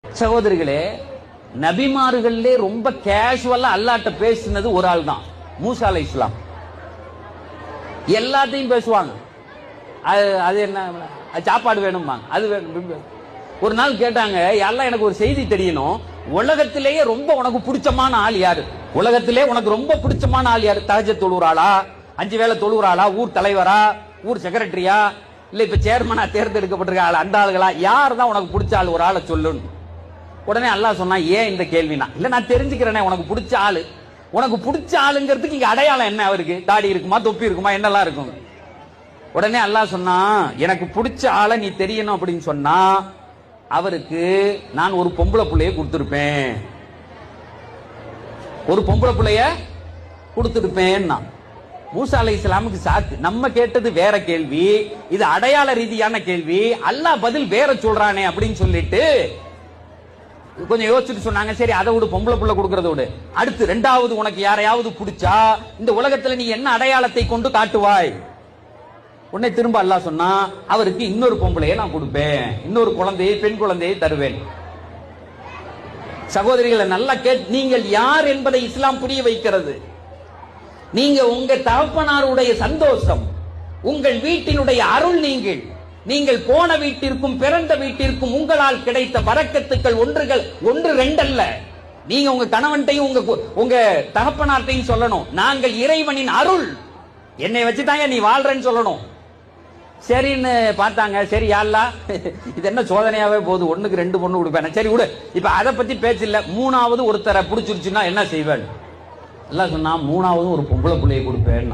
சகோதரிகளே, நபிமார்களே ரொம்ப கேஷுவலா அல்லாட்ட பேசினது ஒரு ஆள் தான், மூசா அலைஹிஸ்ஸலாம். எல்லாத்தையும் பேசுவாங்க. அது என்ன, சாப்பாடு வேணும்பாங்க, அது வேணும். ஒரு நாள் கேட்டாங்க, எல்லாம் எனக்கு ஒரு செய்தி தெரியணும், உலகத்திலேயே ரொம்ப உனக்கு பிடிச்சமான ஆள் யாரு? உலகத்திலே உனக்கு ரொம்ப பிடிச்சமான ஆள் யாரு? தஹஜ்ஜத் தொழுறாளா, 5 வேளை தொழுறாளா, ஊர் தலைவரா, ஊர் செக்ரட்டரியா, இல்ல இப்ப சேர்மனா தேர்ந்தெடுக்கப்பட்டிருக்க ஆள், அந்த ஆளுகளா, யார் தான் உனக்கு பிடிச்ச ஆள்? ஒரு ஆளை சொல்லணும். உடனே அல்லாஹ் சொன்னா, ஏன் இந்த கேள்வினா? இல்ல நான் தெரிஞ்சுக்கிறேனே, உனக்கு பிடிச்ச ஆளு. உனக்கு பிடிச்ச ஆளுங்கிறதுக்கு இங்க அடையாளம் என்ன? அவருக்கு தாடி இருக்குமா, தொப்பி இருக்குமா, என்னெல்லாம் இருக்கும்? உடனே அல்லாஹ் சொன்னா, எனக்கு பிடிச்ச ஆளை நீ தெரியணும் அப்படின்னு சொன்னா, அவருக்கு நான் ஒரு பொம்பளை பிள்ளைய கொடுத்திருப்பேன். ஒரு பொம்பளை பிள்ளைய கொடுத்திருப்பேன். மூசா அலைஹிஸ்ஸலாமுக்கு சாக்கு. நம்ம கேட்டது வேற கேள்வி, இது அடையாள ரீதியான கேள்வி. அல்லாஹ் பதில் வேற சொல்றானே அப்படின்னு சொல்லிட்டு கொஞ்சம் யோசிச்சுட்டு சொன்னாங்க, சரி அதை விடு, பொம்பளை புள்ள கொடுக்கறத விடு. அடுத்து ரெண்டாவது, உனக்கு யாரையாவது பிடிச்சா இந்த உலகத்துல நீ என்ன அடையாளத்தை கொண்டு காட்டுவாய்? உன்னை திரும்ப அல்லாஹ் சொன்னா, அவருக்கு இன்னொரு பொம்பளையை நான் கொடுப்பேன், இன்னொரு குழந்தையை, பெண் குழந்தையை தருவேன். சகோதரிகளை நல்லா நீங்கள் யார் என்பதை இஸ்லாம் புரிய வைக்கிறது. நீங்க உங்க தகப்பனாருடைய சந்தோஷம், உங்கள் வீட்டினுடைய அருள், நீங்கள் போன வீட்டிற்கும் பிறந்த வீட்டிற்கும் உங்களால் கிடைத்த பரக்கத்துக்கள் ஒன்று ரெண்டல்ல. நீங்க உங்க கணவன்ட்டையும் உங்க தகப்பனார்ட்டையும் சொல்லணும், நாங்கள் இறைவனின் அருள், என்னை வச்சுதாங்க நீ வாழ்றன்னு சொல்லணும். சரின்னு பார்த்தாங்க. சரி யா அல்லாஹ், இது என்ன சோதனையாவே போகுது, 1க்கு 2 பொண்ணு கொடுப்பேன். சரி விடு, இப்ப அதை பத்தி பேச்சு இல்ல. 3வது ஒருத்தரை பிடிச்சிருச்சுன்னா என்ன செய்வேன்? எல்லாம் சொன்னா, 3வது ஒரு பொம்பளை பிள்ளையை கொடுப்பேன்.